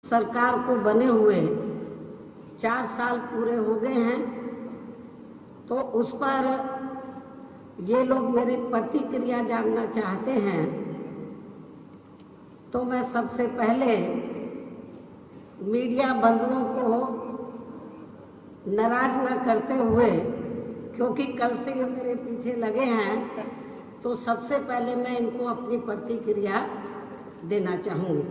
सरकार को बने हुए 4 साल पूरे हो गए हैं, तो उस पर ये लोग मेरी प्रतिक्रिया जानना चाहते हैं। तो मैं सबसे पहले मीडिया बंधुओं को नाराज न करते हुए, क्योंकि कल से ये मेरे पीछे लगे हैं, तो सबसे पहले मैं इनको अपनी प्रतिक्रिया देना चाहूँगी।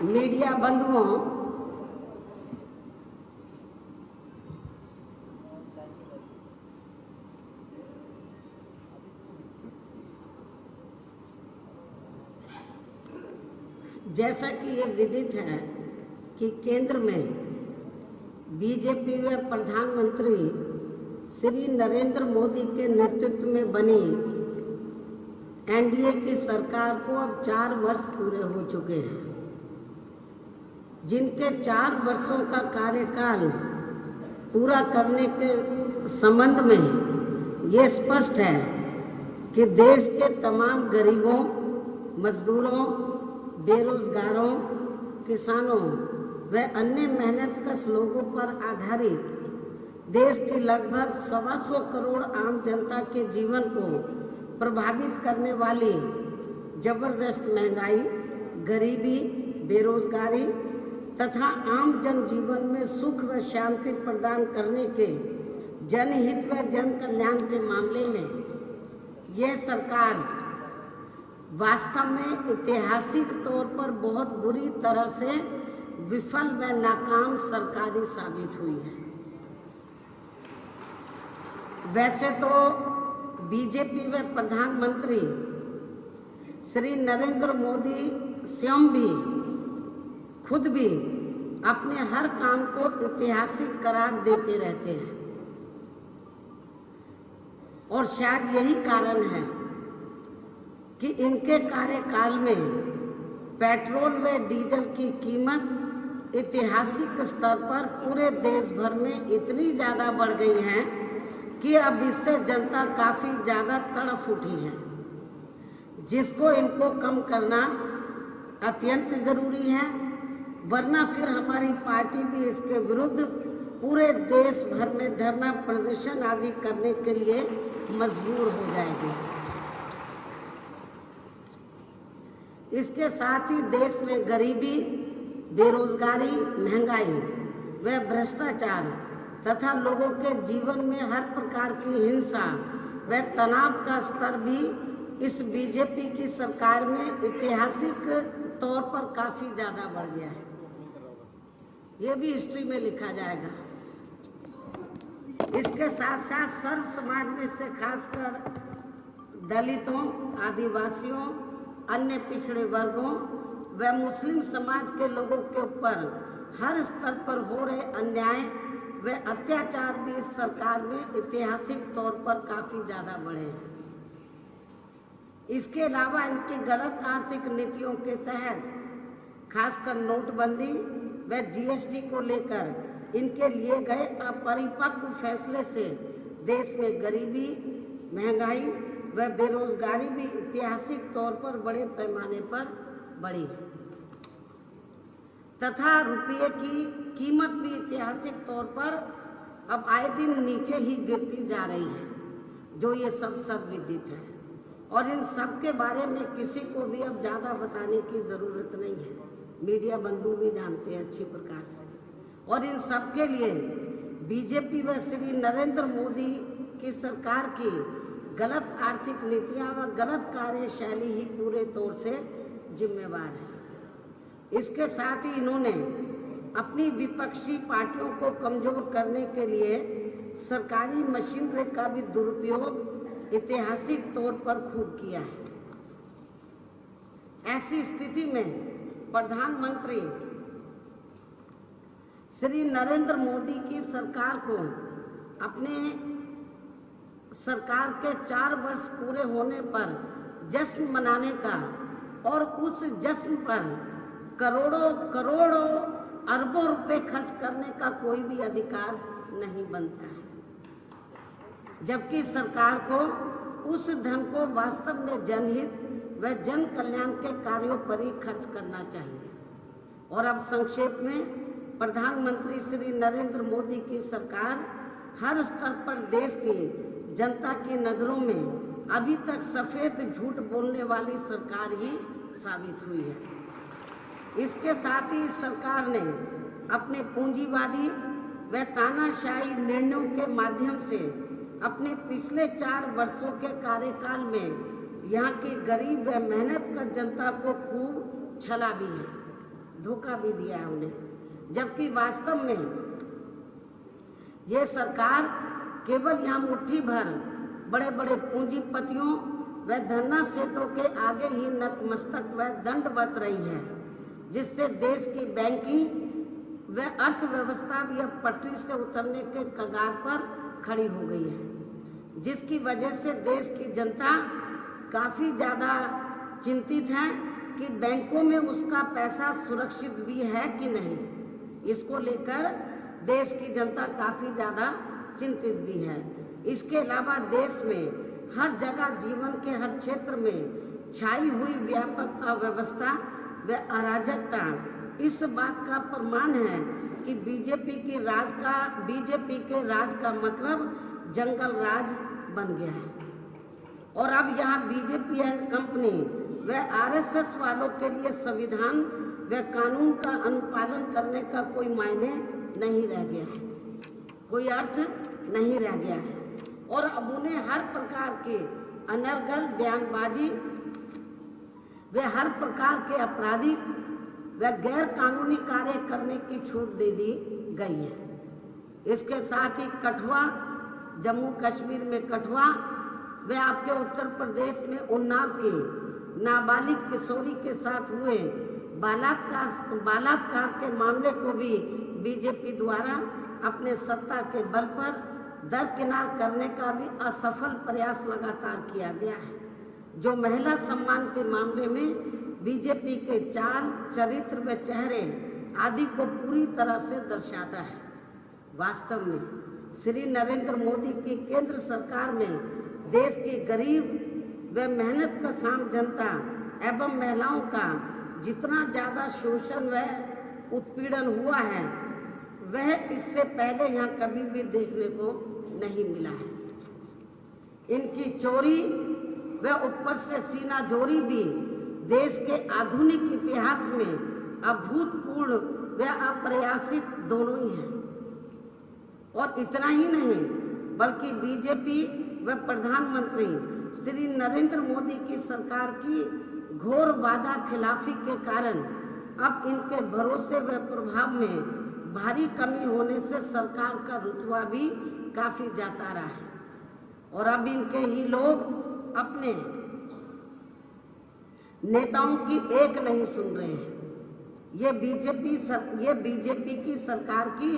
मीडिया बंधुओं, जैसा कि ये विदित है कि केंद्र में बीजेपी व प्रधानमंत्री श्री नरेंद्र मोदी के नेतृत्व में बनी एनडीए की सरकार को अब 4 वर्ष पूरे हो चुके हैं, जिनके 4 वर्षों का कार्यकाल पूरा करने के संबंध में ये स्पष्ट है कि देश के तमाम गरीबों, मजदूरों, बेरोजगारों, किसानों व अन्य मेहनतकश लोगों पर आधारित देश की लगभग 125 करोड़ आम जनता के जीवन को प्रभावित करने वाली जबरदस्त महंगाई, गरीबी, बेरोजगारी तथा आम जनजीवन में सुख व शांति प्रदान करने के जनहित व जन कल्याण के मामले में यह सरकार वास्तव में ऐतिहासिक तौर पर बहुत बुरी तरह से विफल व नाकाम सरकारी साबित हुई है। वैसे तो बीजेपी व प्रधानमंत्री श्री नरेंद्र मोदी स्वयं भी खुद भी अपने हर काम को ऐतिहासिक करार देते रहते हैं, और शायद यही कारण है कि इनके कार्यकाल में पेट्रोल व डीजल की कीमत ऐतिहासिक स्तर पर पूरे देश भर में इतनी ज़्यादा बढ़ गई है कि अब इससे जनता काफ़ी ज़्यादा तड़फ उठी है, जिसको इनको कम करना अत्यंत ज़रूरी है, वरना फिर हमारी पार्टी भी इसके विरुद्ध पूरे देश भर में धरना प्रदर्शन आदि करने के लिए मजबूर हो जाएगी। इसके साथ ही देश में गरीबी, बेरोजगारी, महंगाई व भ्रष्टाचार तथा लोगों के जीवन में हर प्रकार की हिंसा व तनाव का स्तर भी इस बीजेपी की सरकार में ऐतिहासिक तौर पर काफी ज्यादा बढ़ गया है। ये भी हिस्ट्री में लिखा जाएगा। इसके साथ साथ सर्व समाज में से खासकर दलितों, आदिवासियों, अन्य पिछड़े वर्गों व मुस्लिम समाज के लोगों के ऊपर हर स्तर पर हो रहे अन्याय व अत्याचार भी इस सरकार में ऐतिहासिक तौर पर काफी ज्यादा बढ़े हैं। इसके अलावा इनकी गलत आर्थिक नीतियों के तहत खासकर नोटबंदी व जीएसटी को लेकर इनके लिए गए अपरिपक्व फैसले से देश में गरीबी, महंगाई व बेरोजगारी भी ऐतिहासिक तौर पर बड़े पैमाने पर बढ़ी है तथा रुपये की कीमत भी ऐतिहासिक तौर पर अब आए दिन नीचे ही गिरती जा रही है, जो ये सब विदित है। और इन सब के बारे में किसी को भी अब ज़्यादा बताने की ज़रूरत नहीं है, मीडिया बंधु भी जानते हैं अच्छी प्रकार से। और इन सब के लिए बीजेपी व श्री नरेंद्र मोदी की सरकार की गलत आर्थिक नीतियाँ व गलत कार्यशैली ही पूरे तौर से जिम्मेवार है। इसके साथ ही इन्होंने अपनी विपक्षी पार्टियों को कमजोर करने के लिए सरकारी मशीनरी का भी दुरुपयोग ऐतिहासिक तौर पर खूब किया है। ऐसी स्थिति में प्रधानमंत्री श्री नरेंद्र मोदी की सरकार को अपने सरकार के 4 वर्ष पूरे होने पर जश्न मनाने का और उस जश्न पर करोड़ों करोड़ों अरबों रुपए खर्च करने का कोई भी अधिकार नहीं बनता है, जबकि सरकार को उस धन को वास्तव में जनहित व जन कल्याण के कार्यों पर ही खर्च करना चाहिए। और अब संक्षेप में, प्रधानमंत्री श्री नरेंद्र मोदी की सरकार हर स्तर पर देश की जनता की नजरों में अभी तक सफेद झूठ बोलने वाली सरकार ही साबित हुई है। इसके साथ ही सरकार ने अपने पूंजीवादी व तानाशाही निर्णयों के माध्यम से अपने पिछले 4 वर्षों के कार्यकाल में यहाँ की गरीब व मेहनतकश जनता को खूब छला भी है, धोखा भी दिया है उन्हें। जबकि वास्तव में ये सरकार केवल यहाँ मुट्ठी भर बड़े बड़े पूंजीपतियों व धन्ना सेठों के आगे ही नतमस्तक व दंडवत रही है, जिससे देश की बैंकिंग व अर्थव्यवस्था भी अब पटरी से उतरने के कगार पर खड़ी हो गई है, जिसकी वजह से देश की जनता काफी ज्यादा चिंतित है कि बैंकों में उसका पैसा सुरक्षित भी है कि नहीं। इसको लेकर देश की जनता काफी ज्यादा चिंतित भी है। इसके अलावा देश में हर जगह जीवन के हर क्षेत्र में छाई हुई व्यापक अव्यवस्था व अराजकता इस बात का प्रमाण है कि बीजेपी के राज का मतलब जंगल राज बन गया है। और अब यहाँ बीजेपी एंड कंपनी व आरएसएस वालों के लिए संविधान व कानून का अनुपालन करने का कोई मायने नहीं रह गया है, कोई अर्थ नहीं रह गया है। और अब उन्हें हर प्रकार के अनर्गल बयानबाजी व हर प्रकार के आपराधिक व गैर कानूनी कार्य करने की छूट दे दी गई है। इसके साथ ही कठुआ, जम्मू कश्मीर में कठुआ व आपके उत्तर प्रदेश में उन्नाव के नाबालिग किशोरी के साथ हुए बलात्कार के मामले को भी बीजेपी द्वारा अपने सत्ता के बल पर दरकिनार करने का भी असफल प्रयास लगातार किया गया है, जो महिला सम्मान के मामले में बीजेपी के चाल, चरित्र व चेहरे आदि को पूरी तरह से दर्शाता है। वास्तव में श्री नरेंद्र मोदी की केंद्र सरकार में देश की गरीब व मेहनतकश आम जनता एवं महिलाओं का जितना ज्यादा शोषण व उत्पीड़न हुआ है, वह इससे पहले यहाँ कभी भी देखने को नहीं मिला है। इनकी चोरी व ऊपर से सीना जोरी भी देश के आधुनिक इतिहास में अभूतपूर्व व अप्रयासित दोनों ही हैं। और इतना ही नहीं, बल्कि बीजेपी व प्रधानमंत्री श्री नरेंद्र मोदी की सरकार की घोर वादा खिलाफी के कारण अब इनके भरोसे व प्रभाव में भारी कमी होने से सरकार का रुतबा भी काफी जाता रहा है। और अब इनके ही लोग अपने नेताओं की एक नहीं सुन रहे हैं। ये बीजेपी की सरकार की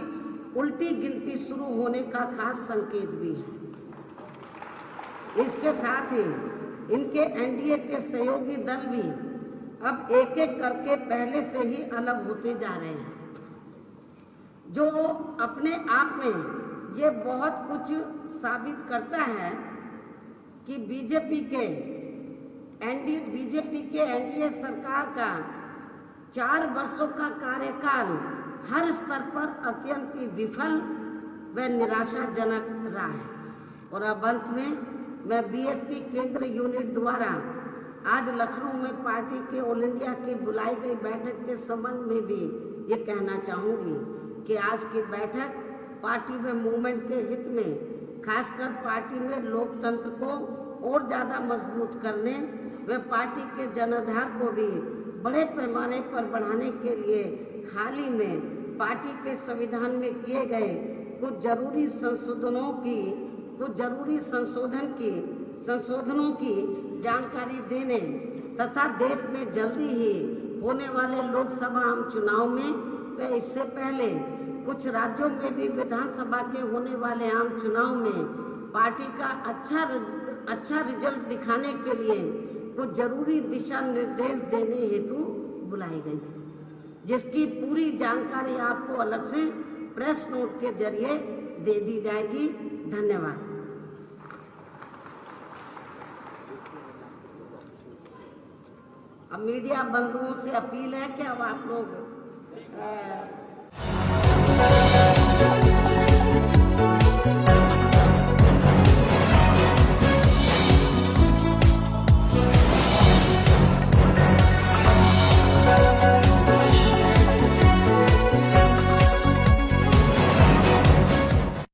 उल्टी गिनती शुरू होने का खास संकेत भी है। इसके साथ ही इनके एनडीए के सहयोगी दल भी अब एक एक करके पहले से ही अलग होते जा रहे हैं, जो अपने आप में ये बहुत कुछ साबित करता है कि बीजेपी के एनडीए सरकार का 4 वर्षों का कार्यकाल हर स्तर पर अत्यंत ही विफल व निराशाजनक रहा है। और अब अंत में मैं बीएसपी केंद्र यूनिट द्वारा आज लखनऊ में पार्टी के ऑल इंडिया की बुलाई गई बैठक के संबंध में भी ये कहना चाहूँगी कि आज की बैठक पार्टी व मूवमेंट के हित में, खासकर पार्टी में लोकतंत्र को और ज़्यादा मजबूत करने व पार्टी के जनाधार को भी बड़े पैमाने पर बढ़ाने के लिए हाल ही में पार्टी के संविधान में किए गए कुछ जरूरी संशोधनों की जानकारी देने तथा देश में जल्दी ही होने वाले लोकसभा आम चुनाव में व इससे पहले कुछ राज्यों में भी विधानसभा के होने वाले आम चुनाव में पार्टी का अच्छा रिजल्ट दिखाने के लिए कुछ जरूरी दिशा निर्देश देने हेतु बुलाई गई है, जिसकी पूरी जानकारी आपको अलग से प्रेस नोट के जरिए दे दी जाएगी। धन्यवाद। अब मीडिया बंधुओं से अपील है कि अब आप लोग